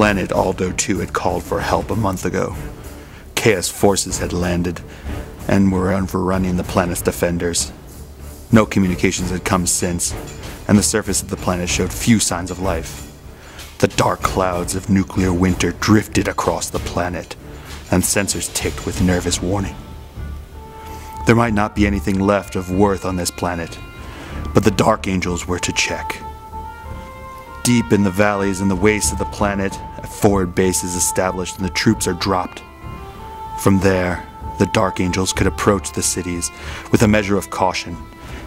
planet Aldo II had called for help a month ago. Chaos forces had landed and were overrunning the planet's defenders. No communications had come since, and the surface of the planet showed few signs of life. The dark clouds of nuclear winter drifted across the planet, and sensors ticked with nervous warning. There might not be anything left of worth on this planet, but the Dark Angels were to check. Deep in the valleys and the wastes of the planet, a forward base is established and the troops are dropped. From there, the Dark Angels could approach the cities with a measure of caution,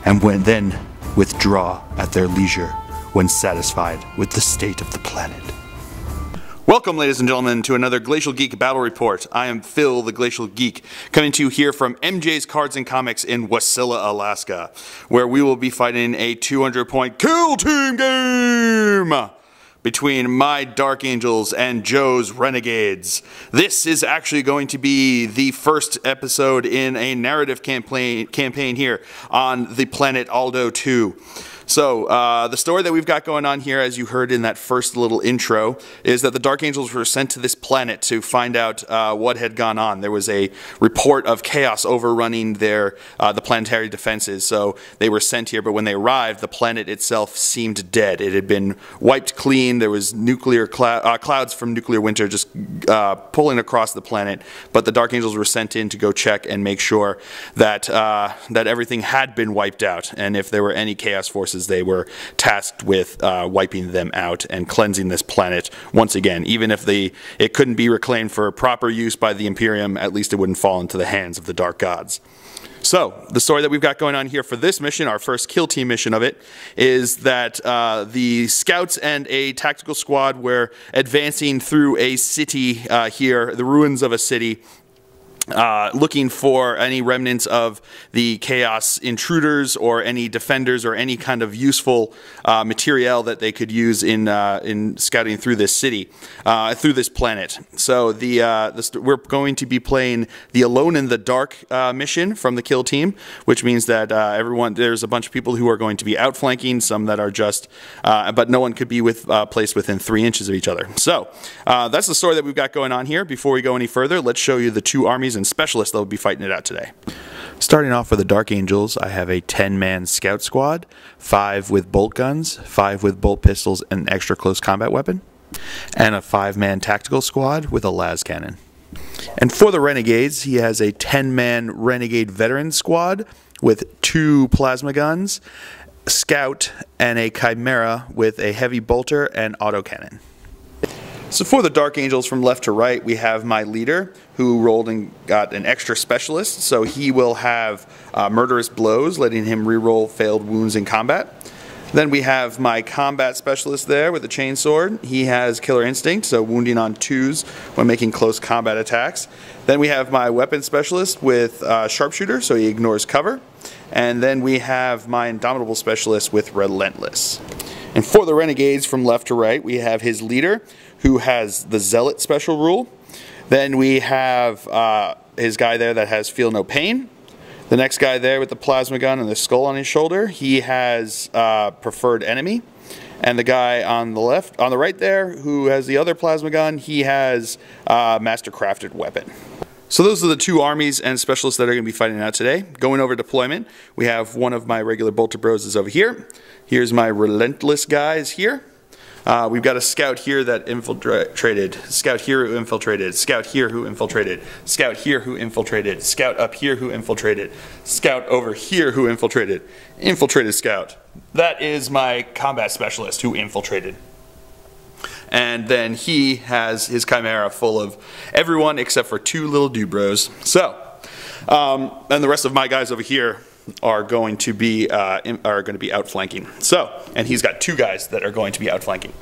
and then withdraw at their leisure when satisfied with the state of the planet. Welcome, ladies and gentlemen, to another Glacial Geek Battle Report. I am Phil, the Glacial Geek, coming to you here from MJ's Cards and Comics in Wasilla, Alaska, where we will be fighting a 200-point kill team game between my Dark Angels and Joe's Renegades. This is actually going to be the first episode in a narrative campaign here on the planet Aldo II. So, the story that we've got going on here, as you heard in that first little intro, is that the Dark Angels were sent to this planet to find out what had gone on. There was a report of chaos overrunning the planetary defenses, so they were sent here, but when they arrived, the planet itself seemed dead. It had been wiped clean. There was nuclear clouds from nuclear winter just pulling across the planet, but the Dark Angels were sent in to go check and make sure that, that everything had been wiped out, and if there were any chaos forces, they were tasked with wiping them out and cleansing this planet once again. Even if it couldn't be reclaimed for proper use by the Imperium, at least it wouldn't fall into the hands of the Dark Gods. So, the story that we've got going on here for this mission, our first kill team mission of it, is that the scouts and a tactical squad were advancing through a city here, the ruins of a city, looking for any remnants of the chaos intruders or any defenders or any kind of useful material that they could use in scouting through this city, through this planet. So we're going to be playing the Alone in the Dark mission from the kill team, which means that there's a bunch of people who are going to be outflanking, some that are just, but no one could be placed within 3 inches of each other. So that's the story that we've got going on here. Before we go any further, let's show you the two armies and specialists that will be fighting it out today. Starting off for the Dark Angels, I have a 10-man scout squad, 5 with bolt guns, 5 with bolt pistols and an extra close combat weapon, and a 5-man tactical squad with a las cannon. And for the Renegades, he has a 10-man Renegade veteran squad with 2 plasma guns, scout, and a chimera with a heavy bolter and autocannon. So for the Dark Angels from left to right, we have my leader who rolled and got an extra specialist, so he will have murderous blows, letting him reroll failed wounds in combat. Then we have my combat specialist there with the chainsword. He has killer instinct, so wounding on 2s when making close combat attacks. Then we have my weapon specialist with sharpshooter, so he ignores cover. And then we have my indomitable specialist with relentless. And for the Renegades from left to right, we have his leader, who has the Zealot special rule. Then we have his guy there that has Feel No Pain. The next guy there with the plasma gun and the skull on his shoulder, he has Preferred Enemy. And the guy on the right there, who has the other plasma gun, he has Master Crafted Weapon. So those are the two armies and specialists that are going to be fighting out today. Going over deployment, we have one of my regular bolter bros is over here. Here's my relentless guys here. We've got a scout here that infiltrated, scout here who infiltrated, scout here who infiltrated, scout here who infiltrated, scout up here who infiltrated, scout over here who infiltrated, infiltrated scout. That is my combat specialist who infiltrated. And then he has his chimera full of everyone except for 2 little dubros. So, and the rest of my guys over here are going to be outflanking. So, and he's got 2 guys that are going to be outflanking.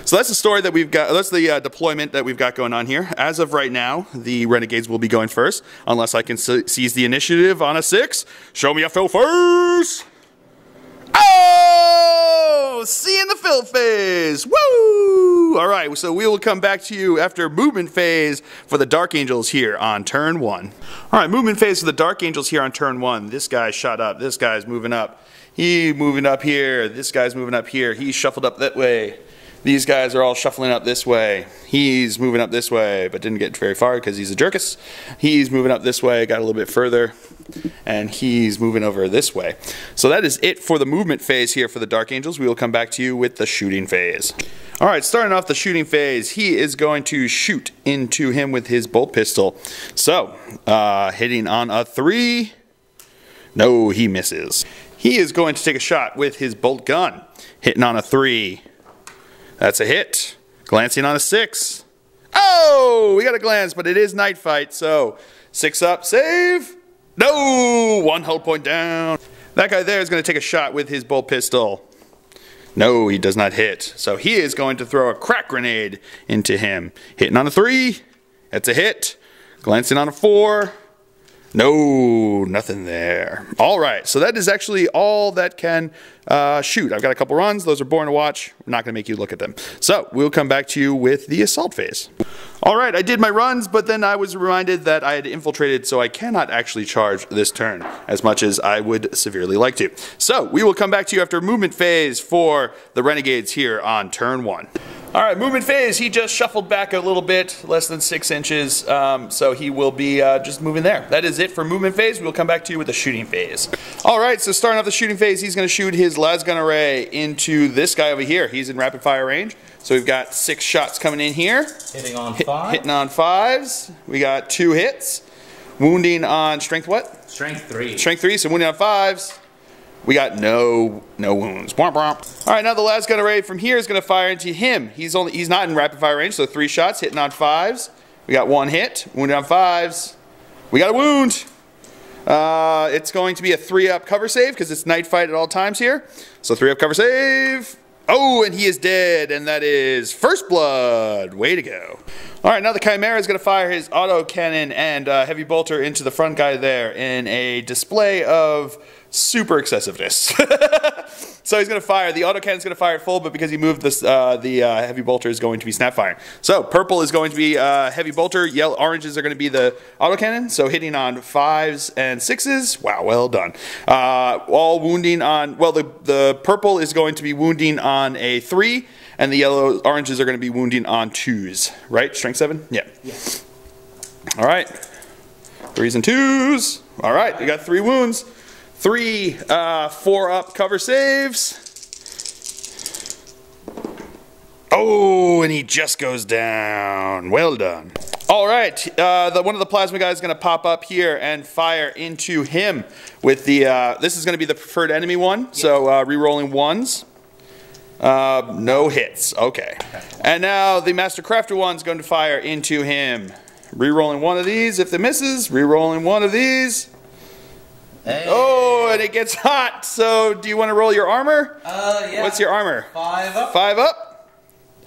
So that's the story that we've got. That's the deployment that we've got going on here. As of right now, the Renegades will be going first, unless I can seize the initiative on a 6. Show me a fill first. Oh, seeing the fill phase. Woo! All right, so we will come back to you after movement phase for the Dark Angels here on turn 1. All right, movement phase for the Dark Angels here on turn 1. This guy shot up. This guy's moving up. He moving up here. This guy's moving up here. He shuffled up that way. These guys are all shuffling up this way. He's moving up this way, but didn't get very far because he's a jerkus. He's moving up this way, got a little bit further, and he's moving over this way. So that is it for the movement phase here for the Dark Angels. We will come back to you with the shooting phase. Alright, starting off the shooting phase, he is going to shoot into him with his bolt pistol. So, hitting on a 3. No, he misses. He is going to take a shot with his bolt gun, hitting on a 3. That's a hit. Glancing on a 6. Oh, we got a glance, but it is night fight, so 6 up, save. No, 1 hull point down. That guy there is going to take a shot with his bolt pistol. No, he does not hit. So he is going to throw a crack grenade into him. Hitting on a 3. That's a hit. Glancing on a 4. No, nothing there. All right, so that is actually all that can shoot. I've got a couple runs. Those are boring to watch. I'm not going to make you look at them. So we'll come back to you with the assault phase. All right, I did my runs, but then I was reminded that I had infiltrated, so I cannot actually charge this turn as much as I would severely like to. So we will come back to you after movement phase for the Renegades here on turn 1. All right, movement phase. He just shuffled back a little bit, less than 6 inches, so he will be just moving there. That is it for movement phase. We'll come back to you with the shooting phase. All right, so starting off the shooting phase, he's going to shoot his las gun array into this guy over here. He's in rapid fire range, so we've got 6 shots coming in here. Hitting on 5. Hitting on 5s. We got 2 hits. Wounding on strength what? Strength 3. Strength 3, so wounding on 5s. We got no wounds. All right, now the las gun array from here is going to fire into him. He's not in rapid fire range, so 3 shots, hitting on 5s. We got 1 hit, wounded on 5s. We got a wound. It's going to be a 3-up cover save because it's night fight at all times here. So 3-up cover save. Oh, and he is dead, and that is first blood. Way to go. All right, now the Chimera is going to fire his auto cannon and heavy bolter into the front guy there in a display of super excessiveness. So he's going to fire. The auto cannon is going to fire at full, but because he moved this, the heavy bolter is going to be snap firing. So purple is going to be heavy bolter. Yellow, oranges are going to be the auto cannon. So hitting on 5s and 6s. Wow, well done. All wounding on. Well, the purple is going to be wounding on a 3, and the yellow oranges are going to be wounding on 2s. Right? Strength 7. Yeah. Yes. All right. 3s and 2s. All right. We got 3 wounds. 3 4-up cover saves. Oh, and he just goes down. Well done. All right, one of the plasma guys is going to pop up here and fire into him with the. This is going to be the preferred enemy one. Yes. So re-rolling 1s. No hits. Okay. And now the Master Crafter one's going to fire into him. Re-rolling 1 of these. If it misses, re-rolling 1 of these. Hey. Oh, and it gets hot. So, do you want to roll your armor? Yeah. What's your armor? 5 up. 5 up?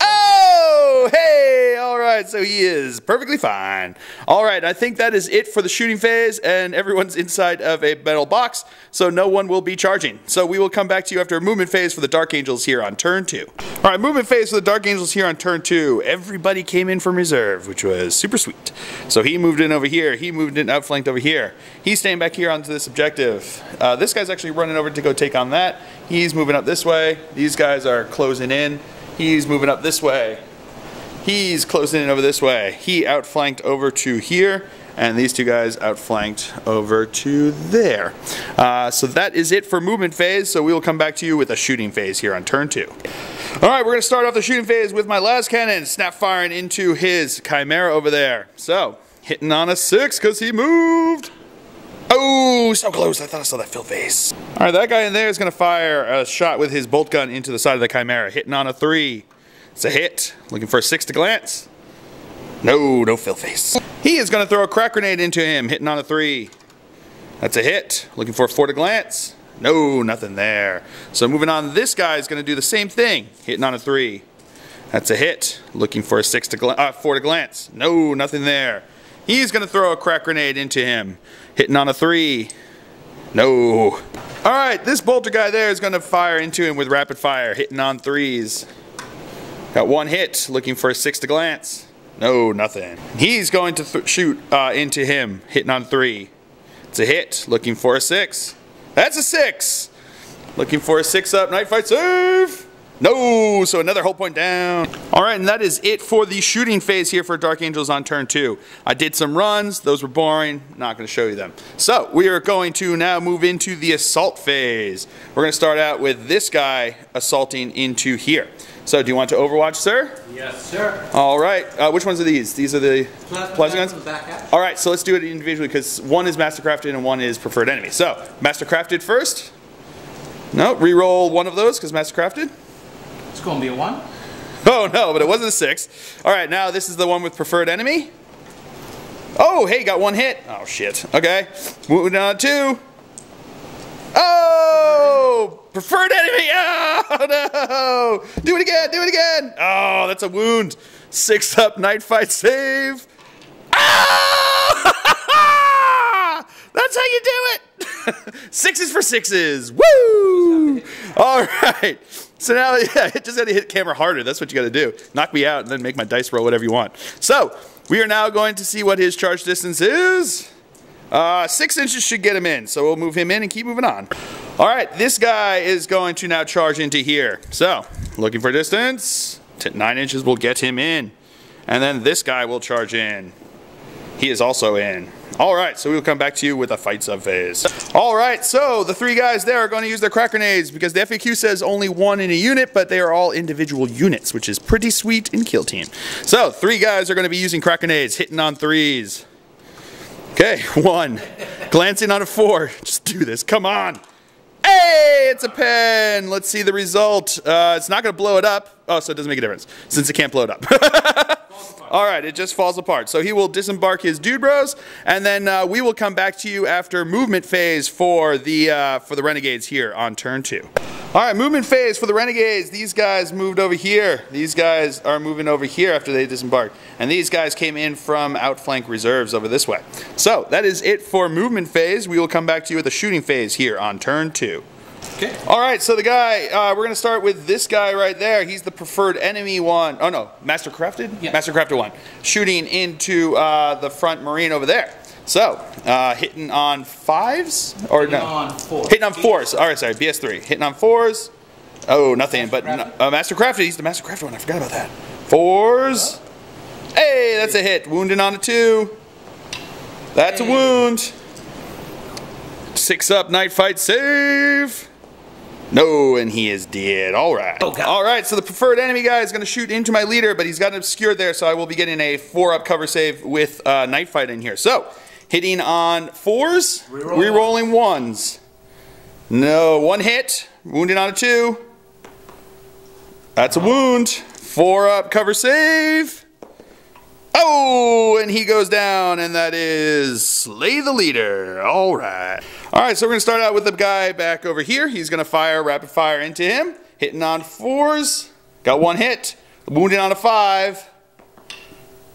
Oh, hey! All right, so he is perfectly fine. All right, I think that is it for the shooting phase, and everyone's inside of a metal box, so no one will be charging. So we will come back to you after a movement phase for the Dark Angels here on turn 2. All right, movement phase for the Dark Angels here on turn 2. Everybody came in from reserve, which was super sweet. So he moved in over here. He moved in outflanked over here. He's staying back here onto this objective. This guy's actually running over to go take on that. He's moving up this way. These guys are closing in. He's moving up this way. He's closing in over this way. He outflanked over to here, and these 2 guys outflanked over to there. So that is it for movement phase, so we will come back to you with a shooting phase here on turn 2. Alright, we're going to start off the shooting phase with my las cannon snap firing into his Chimera over there. So, hitting on a 6 because he moved. Oh, so close. I thought I saw that fill face. Alright, that guy in there is going to fire a shot with his bolt gun into the side of the Chimera. Hitting on a 3. It's a hit. Looking for a 6 to glance. No fill face. He is going to throw a crack grenade into him. Hitting on a 3. That's a hit. Looking for a 4 to glance. No, nothing there. So moving on, this guy is going to do the same thing. Hitting on a 3. That's a hit. Looking for a 4 to glance. No, nothing there. He's going to throw a crack grenade into him. Hitting on a 3. No. Alright, this bolter guy there is going to fire into him with rapid fire. Hitting on 3s. Got 1 hit. Looking for a 6 to glance. No, nothing. He's going to shoot into him. Hitting on 3. It's a hit. Looking for a 6. That's a 6. Looking for a 6 up. Night fight save. No, so another hull point down. All right, and that is it for the shooting phase here for Dark Angels on turn 2. I did some runs, those were boring, not gonna show you them. So we are going to now move into the assault phase. We're gonna start out with this guy assaulting into here. So do you want to overwatch, sir? Yes, sir. All right, which ones are these? These are the plasma guns? Back all right, so let's do it individually because one is mastercrafted and one is preferred enemy. So, mastercrafted first. No, re-roll one of those because mastercrafted. It's going to be a 1. Oh no, but it wasn't a 6. All right, now this is the one with preferred enemy. Oh, hey, got 1 hit. Oh shit. Okay, moving on to 2. Oh, preferred enemy. Oh no! Do it again. Do it again. Oh, that's a wound. 6 up. Night fight save. Ah! That's how you do it. 6s for 6s. Woo! All right. So now, yeah, just got to hit camera harder. That's what you got to do. Knock me out and then make my dice roll whatever you want. So we are now going to see what his charge distance is. 6 inches should get him in, so we'll move him in and keep moving on. All right, this guy is going to now charge into here. So, looking for distance. 9 inches will get him in. And then this guy will charge in. He is also in. All right, so we'll come back to you with a fight sub phase. All right, so the 3 guys there are going to use their crack grenades because the FAQ says only 1 in a unit, but they are all individual units, which is pretty sweet in Kill Team. So 3 guys are going to be using crack grenades, hitting on 3s. Okay, 1. Glancing on a 4. Just do this, come on. Hey, it's a pen. Let's see the result. It's not going to blow it up. Oh, so it doesn't make a difference since it can't blow it up. All right, it just falls apart. So he will disembark his dude bros, and then we will come back to you after movement phase for the Renegades here on turn 2. All right, movement phase for the Renegades. These guys moved over here. These guys are moving over here after they disembarked. And these guys came in from outflank reserves over this way. So that is it for movement phase. We will come back to you with the shooting phase here on turn 2. Okay. All right, so the guy, we're going to start with this guy right there. He's the preferred enemy one. Oh no, mastercrafted? Yeah. Mastercrafted one. Shooting into the front marine over there. So, hitting on 5s? Or hitting no? On 4s. Hitting on 4s. Alright, sorry, BS3. Hitting on 4s. Oh, nothing, but mastercrafted. He's the mastercrafted one. I forgot about that. 4s. Hey, that's a hit. Wounding on a 2. That's a wound. 6 up, night fight save. No, and he is dead. Alright. Oh, alright, so the preferred enemy guy is going to shoot into my leader, but he's got it obscured there, so I will be getting a 4-up cover save with night fight in here. So, hitting on 4s, re-rolling 1s. No, 1 hit, wounding on a 2. That's a wound. 4-up cover save. Oh, and he goes down, and that is slay the leader. All right. All right, so we're going to start out with the guy back over here. He's going to fire rapid fire into him. Hitting on 4s. Got 1 hit. Wounding on a 5.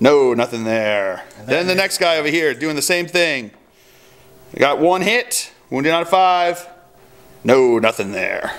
No, nothing there. Then the next guy over here doing the same thing. Got 1 hit. Wounding on a 5. No, nothing there.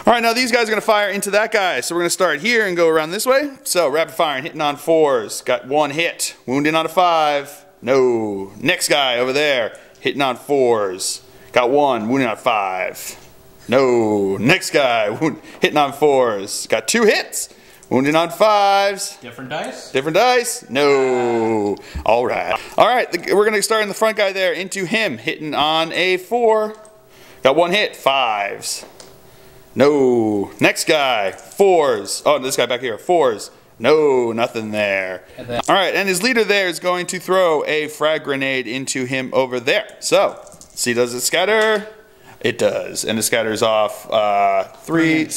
All right, now these guys are going to fire into that guy. So we're going to start here and go around this way. So rapid fire and hitting on 4s. Got 1 hit. Wounding on a 5. No. Next guy over there. Hitting on 4s. Got 1. Wounding on a 5. No. Next guy. Hitting on 4s. Got 2 hits. Wounding on 5s. Different dice? Different dice? No. All right. All right, we're going to start in the front guy there into him. Hitting on a 4. Got 1 hit. 5s. No. Next guy. 4s. Oh, this guy back here. 4s. No, nothing there. Alright, and his leader there is going to throw a frag grenade into him over there. So, see, does it scatter? It does. And it scatters off 3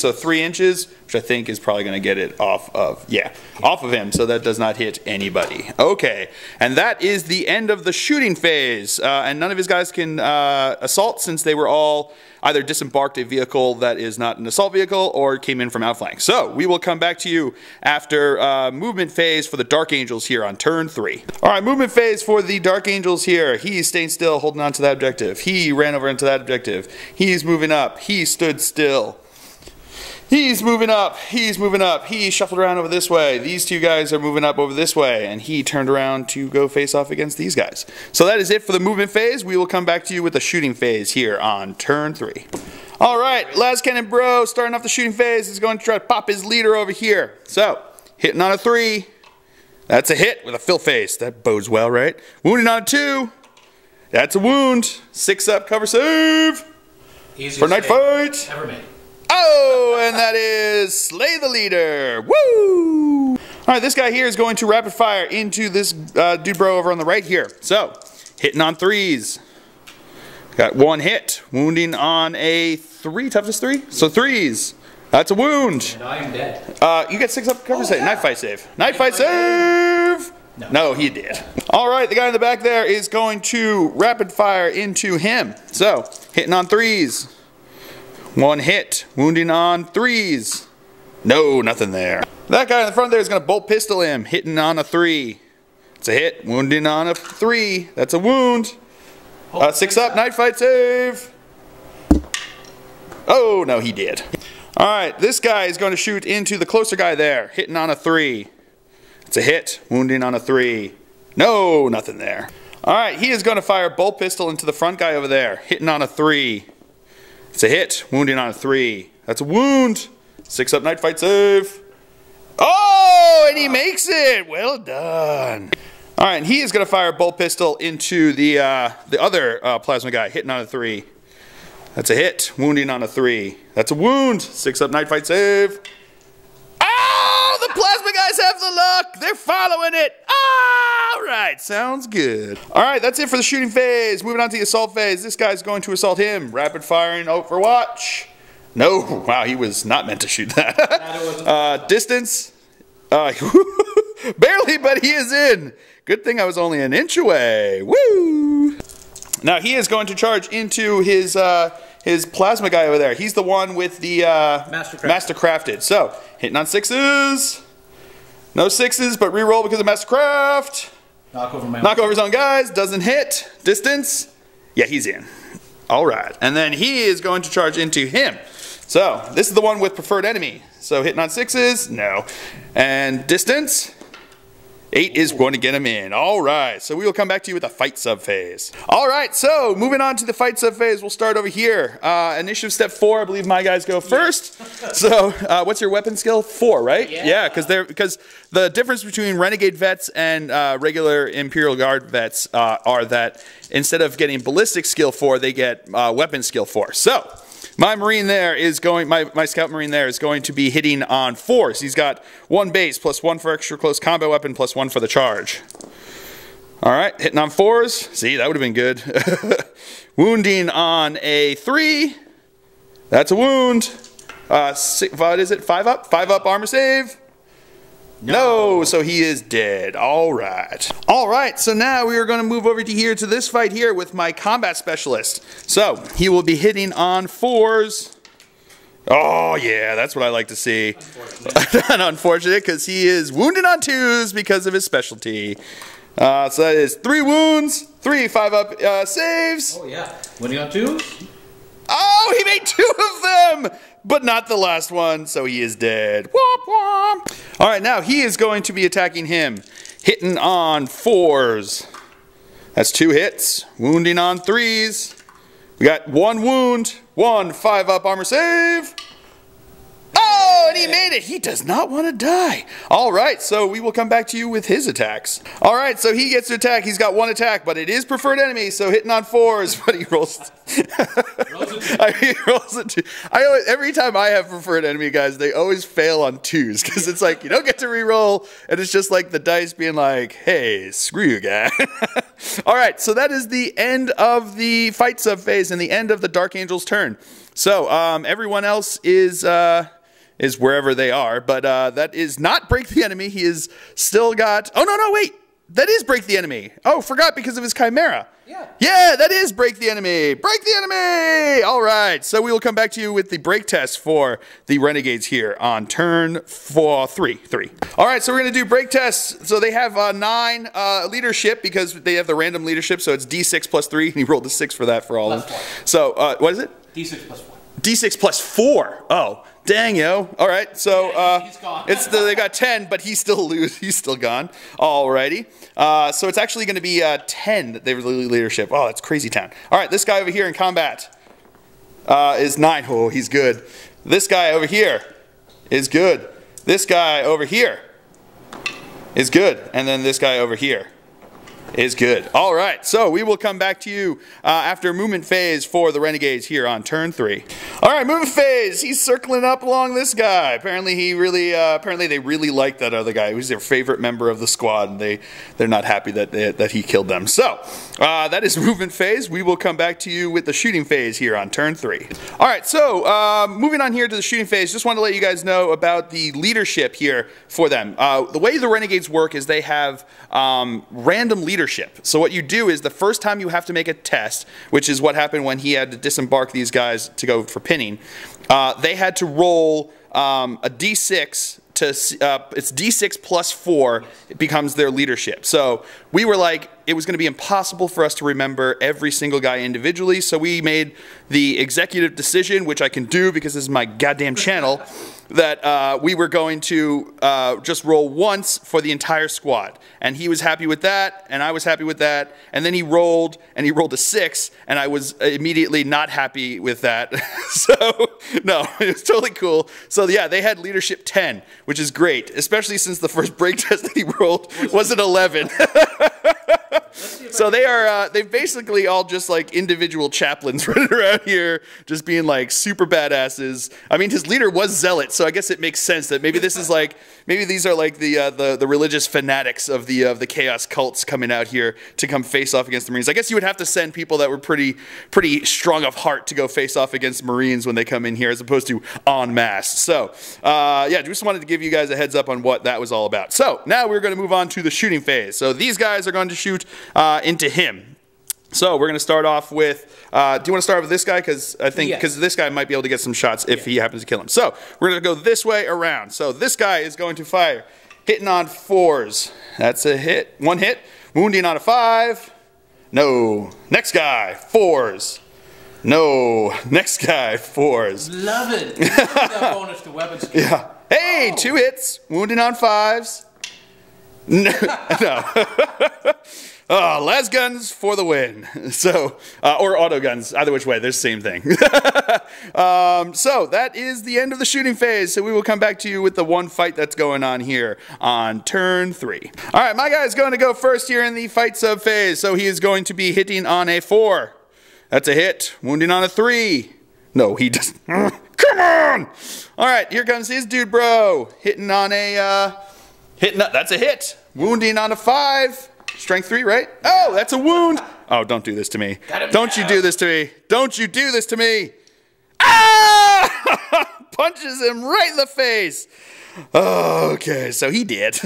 inches, which I think is probably going to get it off of, off of him, so that does not hit anybody. Okay, and that is the end of the shooting phase. And none of his guys can assault since they were all either disembarked a vehicle that is not an assault vehicle or came in from outflank. So we will come back to you after movement phase for the Dark Angels here on turn 3. Alright, movement phase for the Dark Angels here. He's staying still, holding on to that objective. He ran over into that objective. He's moving up. He stood still. He's moving up. He's moving up. He shuffled around over this way. These 2 guys are moving up over this way. And he turned around to go face off against these guys. So that is it for the movement phase. We will come back to you with the shooting phase here on turn 3. All right, Las Cannon Bro starting off the shooting phase is going to try to pop his leader over here. So, hitting on a 3. That's a hit with a fill face. That bodes well, right? Wounding on a 2. That's a wound. 6 up, cover save. Easiest For night fight. ever made. Oh, and that is slay the leader. Woo! All right, this guy here is going to rapid fire into this dude bro over on the right here. So, hitting on 3s. Got 1 hit. Wounding on a 3, toughness 3. So 3s. That's a wound. And I am dead. You get 6 up cover save. Night fight save. Night fight save! No, he did. All right, the guy in the back there is going to rapid fire into him. So, hitting on 3s. 1 hit. Wounding on 3s. No, nothing there. That guy in the front there is going to bolt pistol him. Hitting on a 3. It's a hit. Wounding on a 3. That's a wound. 6 up, night fight save. Oh, no, he did. All right, this guy is going to shoot into the closer guy there. Hitting on a 3. It's a hit. Wounding on a 3. No, nothing there. All right, he is going to fire bolt pistol into the front guy over there. Hitting on a 3. It's a hit. Wounding on a 3. That's a wound. 6 up, night fight save. Oh, and he makes it. Well done. All right, and he is going to fire a bolt pistol into the other plasma guy, hitting on a 3. That's a hit. Wounding on a 3. That's a wound. 6 up, night fight save. Oh, the plasma guys have the luck. They're following it. All right, sounds good. All right, that's it for the shooting phase. Moving on to the assault phase. This guy's going to assault him. Rapid firing Overwatch. No, wow, he was not meant to shoot that. Distance. Barely, but he is in. Good thing I was only an inch away. Woo! Now he is going to charge into his plasma guy over there. He's the one with the Master Crafted. So, hitting on 6s. No 6s, but reroll because of Mastercraft. Knock over his own guys. Doesn't hit. Distance. Yeah, he's in. All right. And then he is going to charge into him. So, this is the one with preferred enemy. So, hitting on 6s. No. And distance. 8 is going to get him in. All right, so we will come back to you with a fight sub phase. All right, so moving on to the fight sub phase, we'll start over here. Initiative step 4, I believe my guys go first. So, what's your weapon skill? 4, right? Yeah, because the difference between Renegade vets and regular Imperial Guard vets are that instead of getting ballistic skill 4, they get weapon skill 4. So, my Marine there is going, my Scout Marine there is going to be hitting on 4s. He's got 1 base, plus 1 for extra close combat weapon, plus 1 for the charge. Alright, hitting on 4s. See, that would have been good. Wounding on a 3. That's a wound. What is it? 5 up? 5 up armor save. No, so he is dead. All right. All right, so now we are going to move over to here to this fight here with my combat specialist. So, he will be hitting on 4s. Oh, yeah, that's what I like to see. Unfortunate, because he is wounded on 2s because of his specialty. So that is 3 wounds, 3 5 up saves. Oh, yeah. Wounding on 2s? Oh, he made 2 of them! But not the last one, so he is dead. Womp womp. All right, now he is going to be attacking him. Hitting on 4s. That's 2 hits. Wounding on 3s. We got 1 wound, 1 5 up armor save. Oh, and he made it. He does not want to die. All right, so we will come back to you with his attacks. All right, so he gets to attack. He's got 1 attack, but it is preferred enemy, so hitting on 4s, but he rolls. He rolls a 2. Every time I have preferred enemy, guys, they always fail on 2s, because it's like, you don't get to re-roll, and it's just like the dice being like, hey, screw you, guy. All right, so that is the end of the fight sub phase and the end of the Dark Angel's turn. So, everyone else is wherever they are, but that is not break the enemy. He is still got, oh no, wait, that is break the enemy. Oh, forgot because of his Chimera. Yeah, that is break the enemy. Break the enemy. All right, so we will come back to you with the break test for the Renegades here on turn 3. All right, so we're gonna do break tests. So they have 9 leadership because they have the random leadership, so it's D6 plus 3, and he rolled a 6 for that for all of them. So what is it? D6 plus 4. D6 plus 4. Oh, dang, yo. All right, so he's gone. they got 10, but he's still he's still gone. Alrighty. So it's actually going to be 10 that they were leadership. Oh, that's crazy town. All right, this guy over here in combat. is 9. Oh, he's good. This guy over here is good. This guy over here is good. And then this guy over here is good. All right, so we will come back to you after movement phase for the Renegades here on turn 3. All right, movement phase. He's circling up along this guy. Apparently, they really like that other guy. He was their favorite member of the squad, and they're not happy that he killed them. So that is movement phase. We will come back to you with the shooting phase here on turn 3. All right, so moving on here to the shooting phase. Just want to let you guys know about the leadership here for them. The way the Renegades work is they have random leadership. So what you do is the first time you have to make a test, which is what happened when he had to disembark these guys to go for pinning, they had to roll a d6 to, it's d6 plus 4, it becomes their leadership. So we were like, it was going to be impossible for us to remember every single guy individually, so we made the executive decision, which I can do because this is my goddamn channel, that we were going to just roll once for the entire squad. And he was happy with that, and I was happy with that, and then he rolled a 6, and I was immediately not happy with that. So, no, it was totally cool. So yeah, they had leadership 10, which is great, especially since the first break test that he rolled was an 11. So they've basically all just like individual chaplains running around here, just being like super badasses. I mean, his leader was Zealot, so I guess it makes sense that maybe this is like, maybe these are like the religious fanatics of the chaos cults coming out here to come face off against the Marines. I guess you would have to send people that were pretty strong of heart to go face off against Marines when they come in here, as opposed to en masse. So yeah, just wanted to give you guys a heads up on what that was all about. So now we're going to move on to the shooting phase. So these guys are going to shoot into him. So we're going to start off with, do you want to start with this guy? Because I think, because this guy might be able to get some shots if he happens to kill him. So we're going to go this way around. So this guy is going to fire, hitting on 4s. That's a hit. 1 hit. Wounding on a 5. No. Next guy, 4s. No. Next guy, 4s. Love it. That bonus to weapons. Yeah. Hey, 2 hits. Wounding on 5s. No. Oh, las guns for the win. So, or auto guns, either which way, they're the same thing. So that is the end of the shooting phase. So we will come back to you with the one fight that's going on here on turn 3. All right, my guy's going to go first here in the fight sub phase. So he is going to be hitting on a 4. That's a hit. Wounding on a 3. No, he doesn't. Come on! All right, here comes his dude, bro. Hitting on a, that's a hit. Wounding on a 5. Strength 3, right? Oh, that's a wound. Oh, don't do this to me. Don't you do this to me. Don't you do this to me. Ah! Punches him right in the face. Okay, so he did.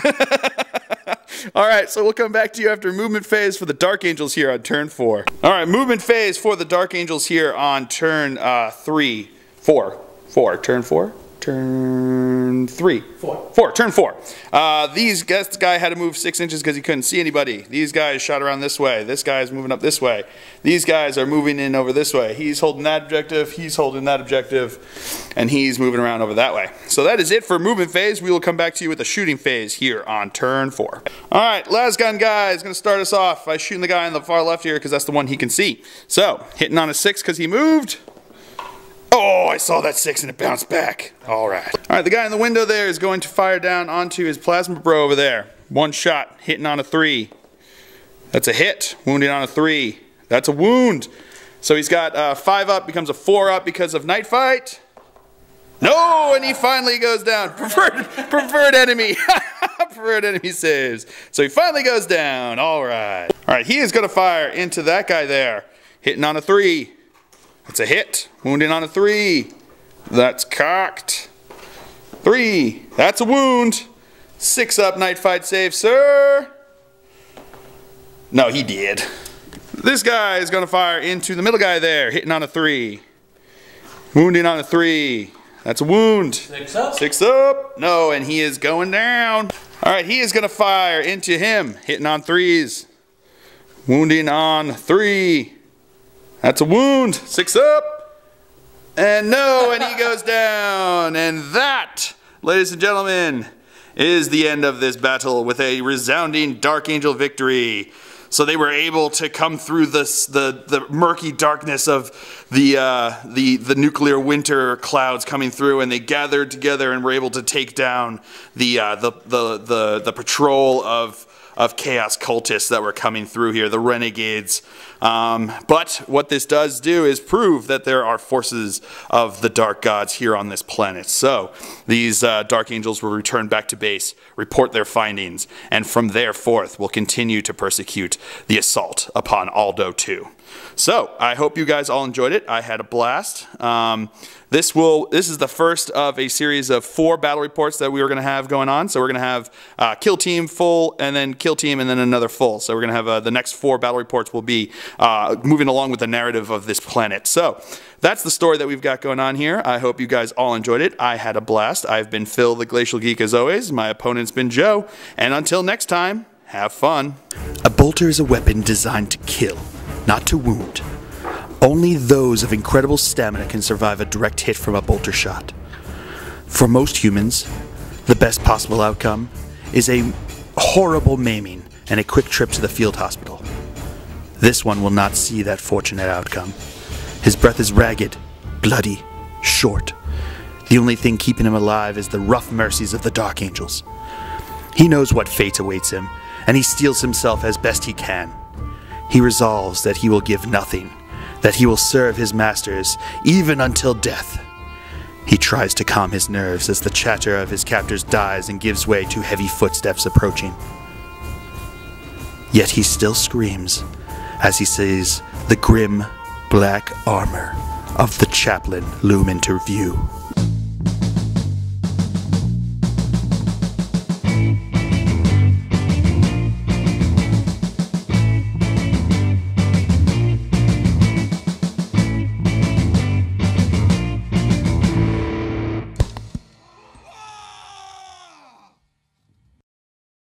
All right, so we'll come back to you after movement phase for the Dark Angels here on turn 4. All right, movement phase for the Dark Angels here on turn 4. Turn 4? Turn 3. 4. Turn 4. This guy had to move 6 inches because he couldn't see anybody. These guys shot around this way. This guy's moving up this way. These guys are moving in over this way. He's holding that objective. He's holding that objective. And he's moving around over that way. So that is it for movement phase. We will come back to you with the shooting phase here on turn 4. All right, las gun guy is going to start us off by shooting the guy on the far left here because that's the one he can see. So, hitting on a 6 because he moved. Oh, I saw that 6 and it bounced back. All right. All right, the guy in the window there is going to fire down onto his plasma bro over there. 1 shot, hitting on a 3. That's a hit. Wounding on a 3. That's a wound. So he's got 5 up, becomes a 4 up because of night fight. No, and he finally goes down. Preferred enemy. Preferred enemy saves. So he finally goes down. All right. All right, he is going to fire into that guy there. Hitting on a 3. That's a hit. Wounding on a 3. That's cocked. 3. That's a wound. 6 up, night fight save, sir. No, he did. This guy is going to fire into the middle guy there, hitting on a 3. Wounding on a 3. That's a wound. 6 up. 6 up. No, and he is going down. All right, he is going to fire into him, hitting on 3s. Wounding on 3. That's a wound. 6 up. And no, and he goes down. And that, ladies and gentlemen, is the end of this battle with a resounding Dark Angel victory. So they were able to come through the murky darkness of the nuclear winter clouds coming through, and they gathered together and were able to take down the patrol of chaos cultists that were coming through here, the Renegades. But what this does do is prove that there are forces of the dark gods here on this planet. So these dark angels will return back to base, report their findings, and from there forth will continue to persecute the assault upon Aldo II. So I hope you guys all enjoyed it. I had a blast. This is the first of a series of 4 battle reports that we were going to have going on. So we're going to have kill team, full, and then kill team, and then another full. So we're going to have the next 4 battle reports will be moving along with the narrative of this planet. So that's the story that we've got going on here. I hope you guys all enjoyed it. I had a blast. I've been Phil, the Glacial Geek, as always. My opponent's been Joe. And until next time, have fun. A bolter is a weapon designed to kill, not to wound. Only those of incredible stamina can survive a direct hit from a bolter shot. For most humans, the best possible outcome is a horrible maiming and a quick trip to the field hospital. This one will not see that fortunate outcome. His breath is ragged, bloody, short. The only thing keeping him alive is the rough mercies of the Dark Angels. He knows what fate awaits him, and he steels himself as best he can. He resolves that he will give nothing, that he will serve his masters, even until death. He tries to calm his nerves as the chatter of his captors dies and gives way to heavy footsteps approaching. Yet he still screams as he sees the grim, black armor of the chaplain loom into view.